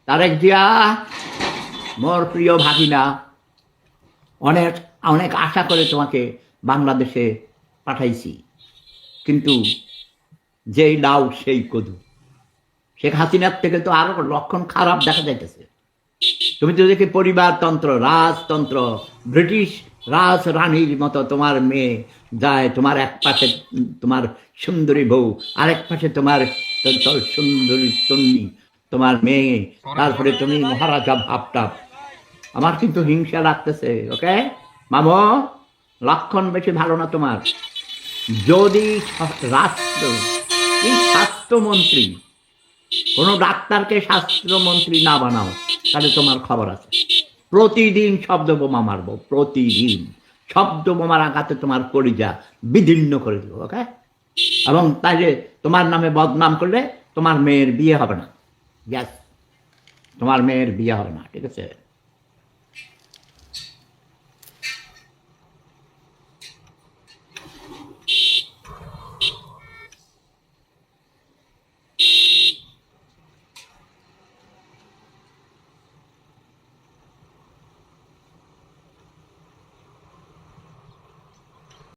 তারেক জিয়া মোর প্রিয় ভাগিনা, অনেক অনেক আশা করে তোমাকে বাংলাদেশে পাঠাইছি, কিন্তু যেই লাউ সেই কদু। শেখ হাসিনার থেকে তো আরো লক্ষণ খারাপ দেখা যাইতেছে। তুমি তো দেখি পরিবারতন্ত্র, রাজতন্ত্র, ব্রিটিশ রাজ রানীর মতো তোমার মেয়ে যায়, তোমার এক পাশে তোমার সুন্দরী বউ, আরেক পাশে তোমার সুন্দরী তন্নি তোমার মেয়ে, তারপরে তুমি মহারাজা ভাবটাপ। আমার কিন্তু হিংসা লাগতেছে। ওকে মামো, লক্ষণ বেশি ভালো না তোমার। যদি রাষ্ট্র এই স্বাস্থ্যমন্ত্রী কোনো ডাক্তারকে স্বাস্থ্যমন্ত্রী না বানাও, তাহলে তোমার খবর আছে। প্রতিদিন শব্দ বোমা মারবো, প্রতিদিন শব্দ বোমার আঘাতে তোমার কলিজা বিদীর্ণ করে দেবো। ওকে, এবং তাইলে তোমার নামে বদনাম করলে তোমার মেয়ের বিয়ে হবে না। ইয়াস, তোমার মেয়ের বিয়ে হবে না, ঠিক আছে।